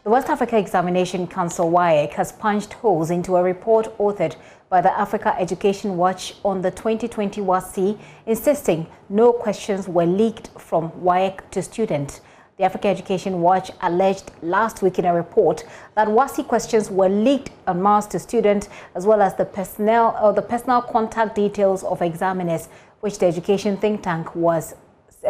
The West Africa Examination Council WAEC has punched holes into a report authored by the Africa Education Watch on the 2020 WAEC, insisting no questions were leaked from WAEC to students. The Africa Education Watch alleged last week in a report that WAEC questions were leaked en masse to students, as well as the personal contact details of examiners, which the education think tank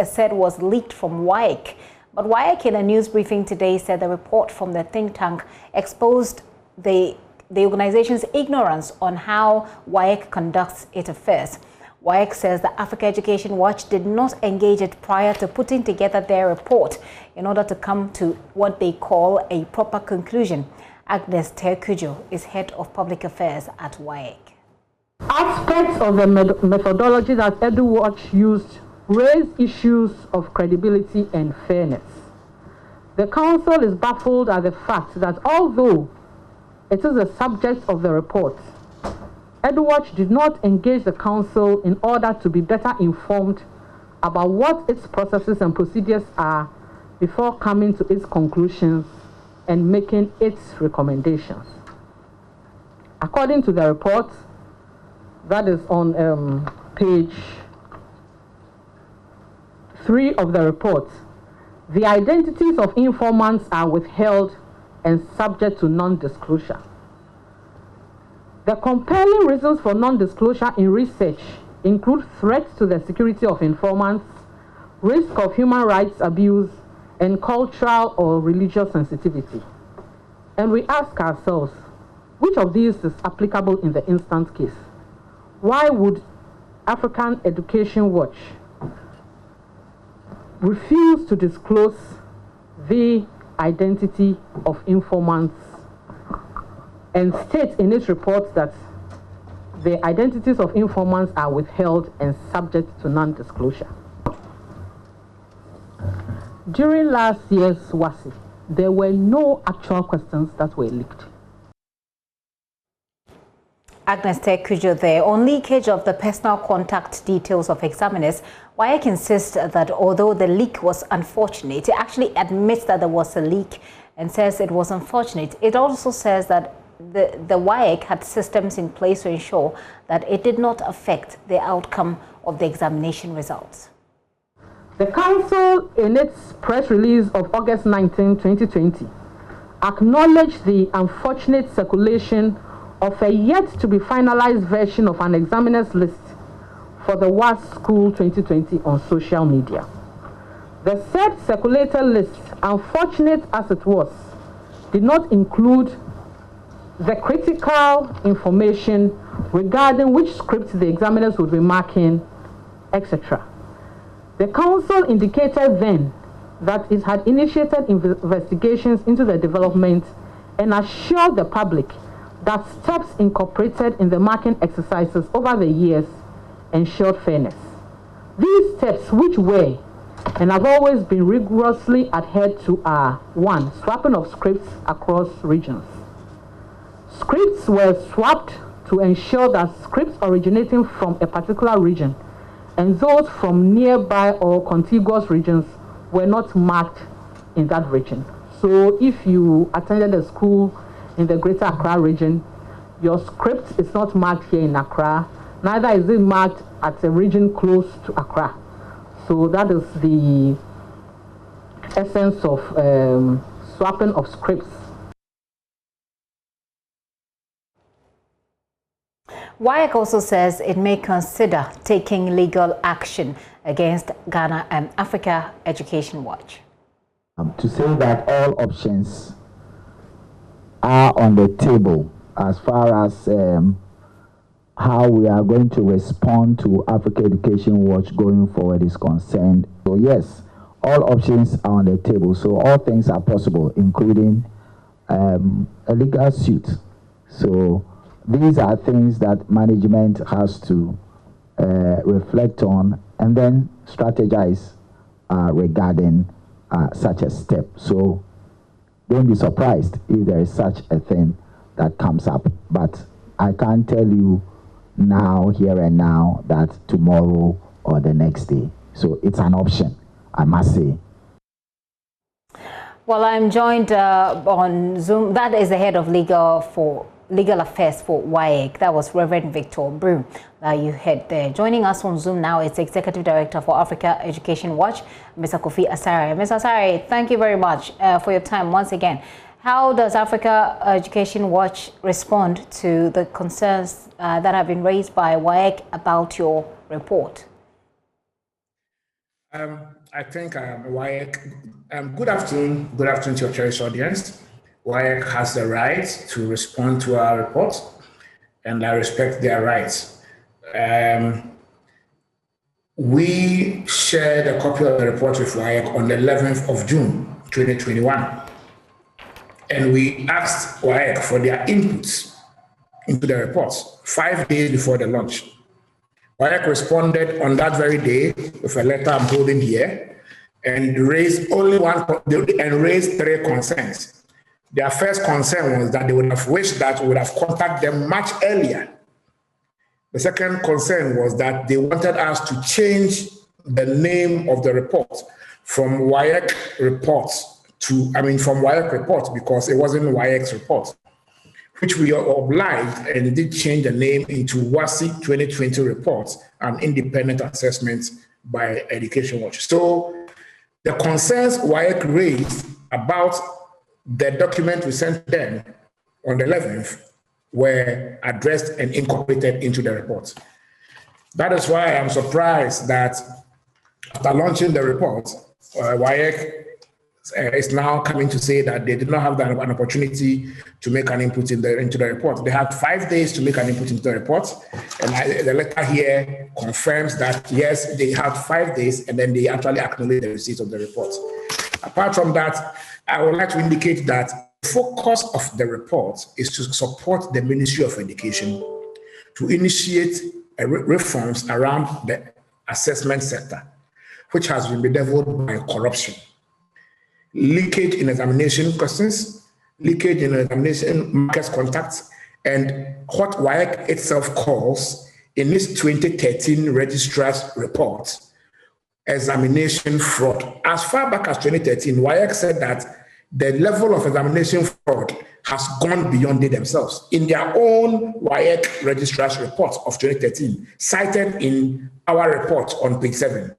said was leaked from WAEC. But WAEC in a news briefing today said the report from the think tank exposed the organization's ignorance on how WAEC conducts its affairs. WAEC says the Africa Education Watch did not engage it prior to putting together their report in order to come to what they call a proper conclusion. Agnes Tekujo is head of public affairs at WAEC. Aspects of the methodology that EduWatch used raise issues of credibility and fairness. The Council is baffled at the fact that although it is the subject of the report, EduWatch did not engage the Council in order to be better informed about what its processes and procedures are before coming to its conclusions and making its recommendations. According to the report, that is on page 3 of the report, the identities of informants are withheld and subject to non-disclosure. The compelling reasons for non-disclosure in research include threats to the security of informants, risk of human rights abuse, and cultural or religious sensitivity. And we ask ourselves, which of these is applicable in the instant case? Why would African Education Watch refuse to disclose the identity of informants and state in its report that the identities of informants are withheld and subject to non-disclosure? During last year's WAEC, there were no actual questions that were leaked. Agnes Tekujo there. On leakage of the personal contact details of examiners, WAEC insists that although the leak was unfortunate, it actually admits that there was a leak and says it was unfortunate. It also says that the WAEC had systems in place to ensure that it did not affect the outcome of the examination results. The Council, in its press release of August 19, 2020, acknowledged the unfortunate circulation of a yet-to-be-finalized version of an examiner's list for the WAEC School 2020 on social media. The said circulated list, unfortunate as it was, did not include the critical information regarding which script the examiners would be marking, etc. The Council indicated then that it had initiated investigations into the development and assured the public that steps incorporated in the marking exercises over the years ensured fairness. These steps, which were and have always been rigorously adhered to, are: 1. Swapping of scripts across regions. Scripts were swapped to ensure that scripts originating from a particular region and those from nearby or contiguous regions were not marked in that region. So if you attended a school in the Greater Accra region, your script is not marked here in Accra, neither is it marked at a region close to Accra. So that is the essence of swapping of scripts. WAEC also says it may consider taking legal action against Ghana and Africa Education Watch. To say that all options are on the table as far as how we are going to respond to Africa Education Watch going forward is concerned. So yes, all options are on the table. So all things are possible, including a legal suit. So these are things that management has to reflect on and then strategize regarding such a step. So don't be surprised if there is such a thing that comes up. But I can't tell you now, here and now, that tomorrow or the next day. So it's an option, I must say. Well, I'm joined on Zoom. That is the head of legal affairs for WAEC. That was Reverend Victor Broom that you heard there. Joining us on Zoom now is Executive Director for Africa Education Watch, Mr. Kofi Asare. Mr. Asare, thank you very much for your time once again. How does Africa Education Watch respond to the concerns that have been raised by WAEC about your report? I think WAEC, good afternoon to your cherished audience. WAEC has the right to respond to our report, and I respect their rights. We shared a copy of the report with WAEC on the 11th of June, 2021. And we asked WAEC for their inputs into the report 5 days before the launch. WAEC responded on that very day with a letter I'm holding here and raised three concerns. Their first concern was that they would have wished that we would have contacted them much earlier. The second concern was that they wanted us to change the name of the report from WAEC reports from WAEC report, because it wasn't WAEC's report, which we are obliged and did change the name into WASI 2020 report, an independent assessment by Education Watch. So the concerns WAEC raised about the document we sent them on the 11th were addressed and incorporated into the report. That is why I'm surprised that after launching the report, WAEC is now coming to say that they did not have an opportunity to make an input into the report. They had 5 days to make an input into the report, and the letter here confirms that yes, they had 5 days, and then they actually acknowledge the receipt of the report. Apart from that, I would like to indicate that the focus of the report is to support the Ministry of Education to initiate reforms around the assessment sector, which has been bedeviled by corruption, leakage in examination questions, leakage in examination market contacts, and what WAEC itself calls, in its 2013 registrar's report, examination fraud. As far back as 2013, WAEC said that the level of examination fraud has gone beyond it themselves. In their own WAEC registrar's report of 2013, cited in our report on page 7.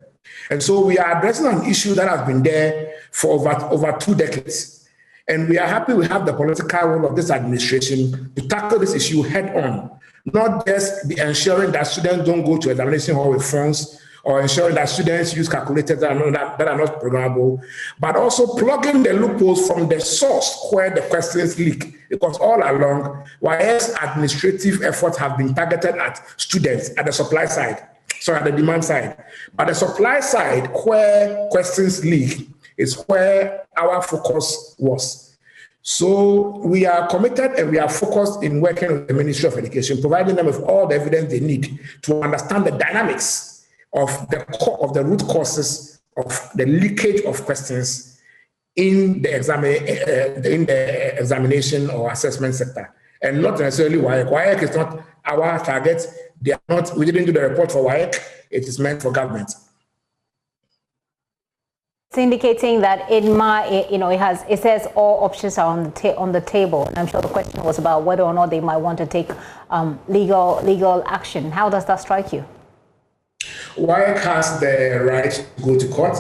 And so we are addressing an issue that has been there for over 2 decades. And we are happy we have the political will of this administration to tackle this issue head on, not just be ensuring that students don't go to examination hall with phones or ensuring that students use calculators that are not programmable, but also plugging the loopholes from the source where the questions leak. Because all along, WAEC's administrative efforts have been targeted at students at the supply side. At the demand side. But the supply side, where questions leak, is where our focus was. So we are committed and we are focused in working with the Ministry of Education, providing them with all the evidence they need to understand the dynamics of the root causes of the leakage of questions in the examination or assessment sector. And not necessarily WAEC. WAEC is not our target. They are not. We didn't do the report for WAEC. It is meant for government. It's indicating that it says all options are on the table, and I'm sure the question was about whether or not they might want to take legal action. How does that strike you? WAEC has the right to go to court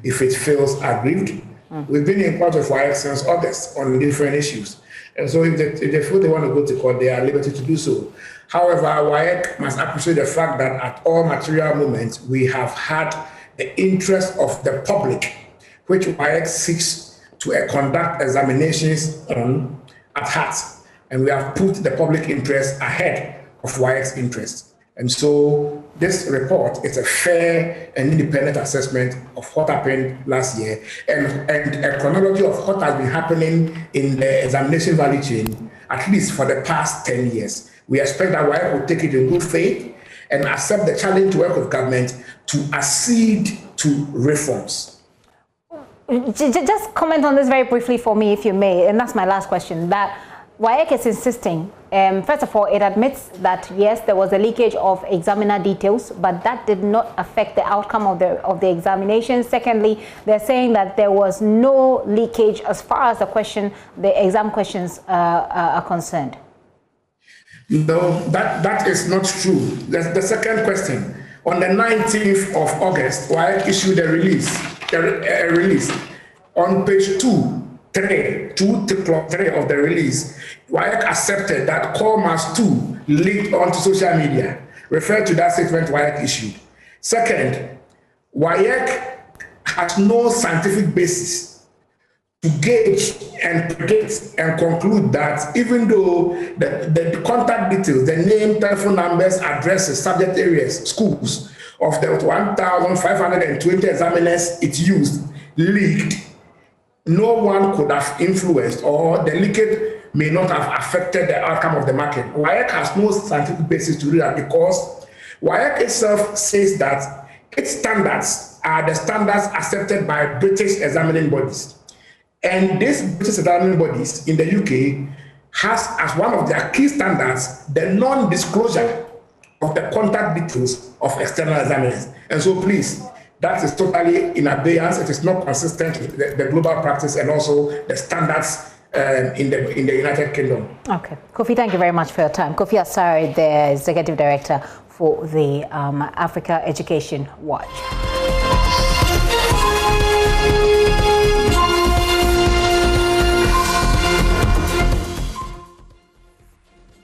if it feels aggrieved. We've been in court with WAEC since August on different issues. And so if they feel they want to go to court, they are liberty to do so. However, WAEC must appreciate the fact that at all material moments, we have had the interest of the public, which WAEC seeks to conduct examinations on at heart. And we have put the public interest ahead of WAEC's interest. And so this report is a fair and independent assessment of what happened last year and a chronology of what has been happening in the examination value chain, at least for the past 10 years. We expect that WAEC will take it in good faith and accept the challenge to work with government to accede to reforms. Just comment on this very briefly for me, if you may, and that's my last question, that WAEC is insisting First of all, it admits that yes, there was a leakage of examiner details, but that did not affect the outcome of the examination. Secondly, they're saying that there was no leakage as far as the exam questions are concerned. No, that is not true. The second question. On the 19th of August, WAEC issued a release. On page 2.3 of the release, WAEC accepted that Callmas 2 leaked onto social media. Refer to that statement WAEC issued. Second, WAEC has no scientific basis to gauge and predict and conclude that even though the contact details, the name, telephone numbers, addresses, subject areas, schools of the 1,520 examiners it used leaked, no one could have influenced, or the leakage may not have affected the outcome of the market. WAEC has no scientific basis to do that because WAEC itself says that its standards are the standards accepted by British examining bodies. And these British examining bodies in the UK has as one of their key standards the non-disclosure of the contact details of external examiners. And so please, that is totally in abeyance. It is not consistent with the global practice and also the standards in the United Kingdom. Okay. Kofi, thank you very much for your time. Kofi Asare, the Executive Director for the Africa Education Watch.